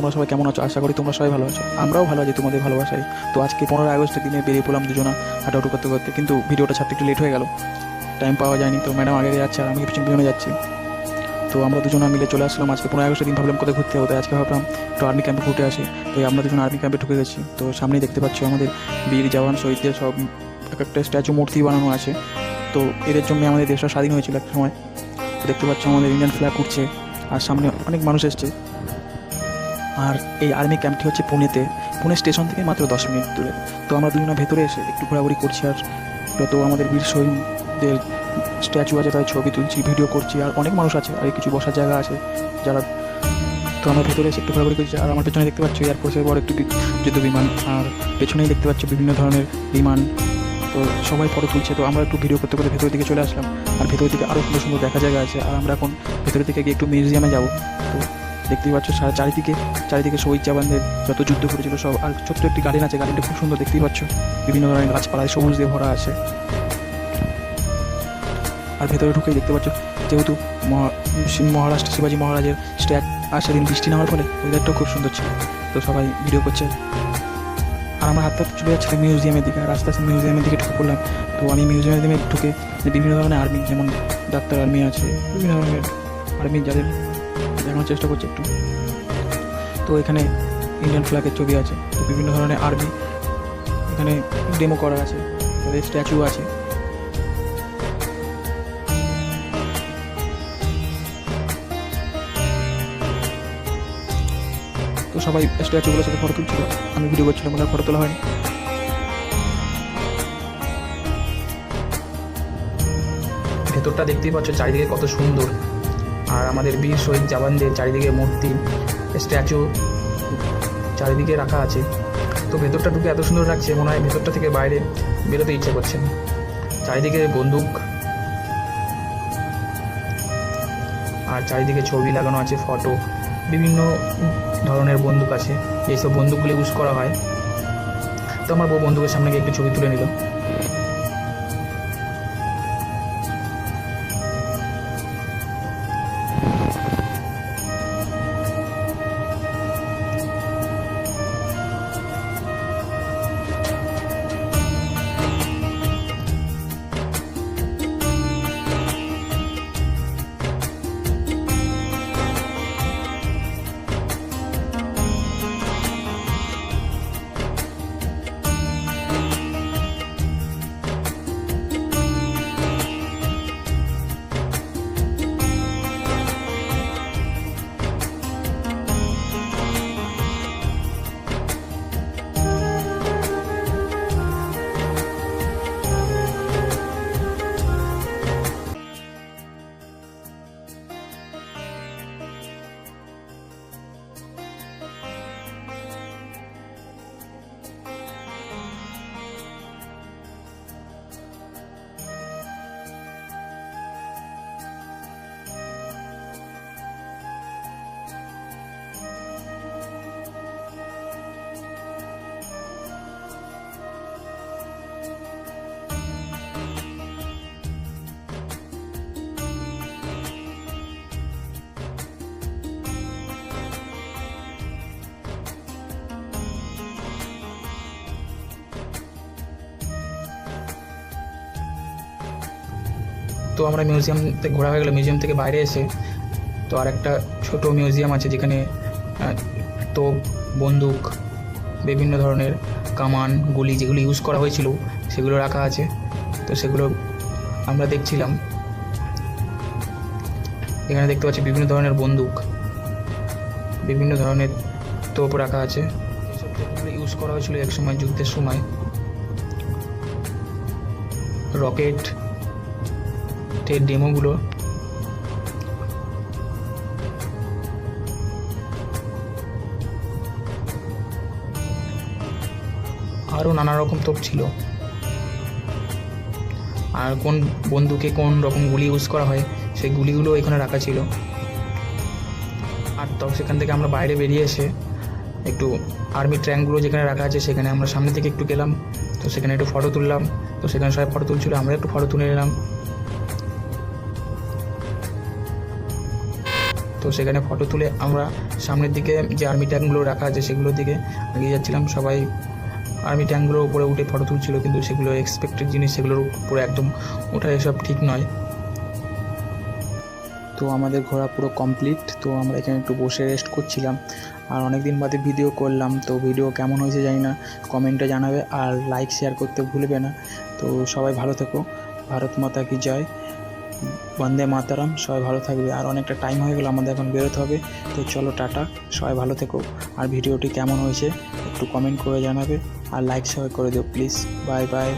তোমরা সবাই কেমন আছো? আশা করি তোমরা সবাই ভালো আছো। আমরাও ভালো আছি তোমাদের ভালোবাসায়। তো আজকে 15 আগস্টের দিনে বেরিয়ে পড়লাম দুজনা হাঁটাহাঁটু করতে করতে, কিন্তু ভিডিওটা ছাড়তে একটু লেট হয়ে গেল, টাইম পাওয়া যায়নি। তো ম্যাডাম আগে যাচ্ছে আর আমি পিছনে পিছনে যাচ্ছি। তো আমরা দুজনা মিলে চলে আসলাম। আজকে 15 আগস্টের দিন ভাবলাম কোথায় ঘুরতে হবে, আজকে ভাবলাম একটু আর্মি ক্যাম্পে ঘুরতে আসি। তো আমরা দুজন আর্মি ক্যাম্পে ঢুকে গেছি। তো সামনেই দেখতে পাচ্ছ আমাদের বীর জওয়ান শহীদদের সব এক একটা স্ট্যাচু মূর্তি বানানো আছে। তো এদের জন্য আমাদের দেশটা স্বাধীন হয়েছিল এক সময়। তো দেখতে পাচ্ছ আমাদের ইন্ডিয়ান ফ্ল্যাগ উঠছে আর সামনে অনেক মানুষ এসছে। আর এই আর্মি ক্যাম্পটি হচ্ছে পুনে স্টেশন থেকে মাত্র 10 মিনিট দূরে। তো আমরা দুজনে ভেতরে এসে একটু ঘোরাঘুরি করছি আর যত আমাদের বীর শহীদদের স্ট্যাচু আছে তাদের ছবি তুলছি, ভিডিও করছি। আর অনেক মানুষ আছে আর কিছু বসার জায়গা আছে যারা। তো আমরা ভেতরে এসে একটু ঘোরাঘুরি করছি। আর আমার পেছনে দেখতে পাচ্ছি এয়ারফোর্সের বড় একটু যুদ্ধ বিমান, আর পেছনেই দেখতে পাচ্ছি বিভিন্ন ধরনের বিমান। তো সবাই ফটো তুলছে। তো আমরা একটু ভিডিও করতে করতে ভেতরের দিকে চলে আসলাম। আর ভেতরের দিকে আরও সুন্দর সুন্দর দেখা জায়গা আছে। আর আমরা এখন ভেতরের দিকে গিয়ে একটু মিউজিয়ামে যাব। তো দেখতেই পাচ্ছ চারিদিকে শহীদ জওয়ানদের যত যুদ্ধ করেছিল সব। আর ছোট্ট একটি গার্ডেন আছে, গার্ডেনটা খুব সুন্দর, দেখতেই পাচ্ছ বিভিন্ন ধরনের গাছপালায় সবুজ দিয়ে ভরা আছে। আর ভেতরে ঢুকেই দেখতে পাচ্ছ যেহেতু মহারাষ্ট্র শিবাজী মহারাজের স্ট্যাচ, আর সেদিন বৃষ্টি নামার ফলে ওয়েদারটাও খুব সুন্দর ছিল। তো সবাই ভিডিও করছে আর আমরা হাতে চলে যাচ্ছিলাম মিউজিয়ামের দিকে। আর আস্তে আস্তে মিউজিয়ামের দিকে ঢুকে পড়লাম। তো আমি মিউজিয়ামে ঢুকে বিভিন্ন ধরনের আর্মি, যেমন ডাক্তার আর্মি আছে, বিভিন্ন ধরনের আর্মি যাদের দেখানোর চেষ্টা করছে একটু। তো এখানে ইন্ডিয়ান ফ্ল্যাগের ছবি আছে। তো বিভিন্ন ধরনের আর্মি এখানে ডেমো করা আছে, তাদের স্ট্যাচু আছে। তো সবাই স্ট্যাচুগুলোর সাথে ফটো তুলছিল, আমি ভিডিও করছিলাম, ওনার ফটো তোলা হয়নি। ভেতরটা দেখতেই পাচ্ছ চারিদিকে কত সুন্দর। আর আমাদের বীর শহীদ জওয়ানদের চারিদিকে মূর্তি, স্ট্যাচু চারিদিকে রাখা আছে। তো ভেতরটা ঢুকে এত সুন্দর লাগছে, মনে হয় ভেতরটা থেকে বাইরে বেরোতে ইচ্ছে করছে। চারিদিকে বন্দুক আর চারিদিকে ছবি লাগানো আছে, ফটো, বিভিন্ন ধরনের বন্দুক আছে। এইসব বন্দুকগুলো ইউজ করা হয়। তো আমার বউ বন্দুকের সামনে গিয়ে একটু ছবি তুলে নিল। তো আমরা মিউজিয়ামতে ঘোরা হয়ে গেলো। মিউজিয়াম থেকে বাইরে এসে তো আর একটা ছোটো মিউজিয়াম আছে যেখানে তোপ, বন্দুক, বিভিন্ন ধরনের কামান, গুলি যেগুলো ইউজ করা হয়েছিল সেগুলো রাখা আছে। তো সেগুলো আমরা দেখছিলাম। এখানে দেখতে পাচ্ছি বিভিন্ন ধরনের বন্দুক, বিভিন্ন ধরনের তোপ রাখা আছে। এইসব তোপগুলো ইউজ করা হয়েছিল এক সময় যুদ্ধের সময়। রকেট ডেমোগুলো, আরও নানা রকম তোপ ছিল। আর কোন বন্দুকে কোন রকম গুলি ইউজ করা হয় সেই গুলিগুলো এখানে রাখা ছিল। আর তো সেখান থেকে আমরা বাইরে বেরিয়ে এসে একটু আর্মি ট্যাঙ্কগুলো যেখানে রাখা আছে সেখানে আমরা সামনে থেকে একটু গেলাম। তো সেখানে একটু ফটো তুললাম। তো সেখানে সবাই ফটো তুলছিল, আমরা একটু ফটো তুলে নিলাম। তো সেখানে ফটো তুলে আমরা সামনের দিকে যে আর্মি ট্যাঙ্কগুলো রাখা আছে সেগুলোর দিকে এগিয়ে যাচ্ছিলাম। সবাই আর্মি ট্যাঙ্কগুলোর উপরে উঠে ফটো তুলছিল, কিন্তু সেগুলো এক্সপেক্টেড জিনিস, সেগুলোর উপরে একদম ওঠা এসব ঠিক নয়। তো আমাদের ঘোরা পুরো কমপ্লিট। তো আমরা এখানে একটু বসে রেস্ট করছিলাম, আর অনেক দিন বাদে ভিডিও করলাম। তো ভিডিও কেমন হয়েছে জানি না, কমেন্টে জানাবে, আর লাইক শেয়ার করতে ভুলবে না। তো সবাই ভালো থেকো, ভারত মাতা কি জয়, বন্দে মাতারাম। সবাই ভালো থাকবে। আর অনেকটা টাইম হয়ে গেলো, আমাদের এখন বেরোতে হবে। তো চলো, টাটা, সবাই ভালো থেকো। আর ভিডিওটি কেমন হয়েছে একটু কমেন্ট করে জানাবে, আর লাইক সবাই করে দিও প্লিজ। Bye bye.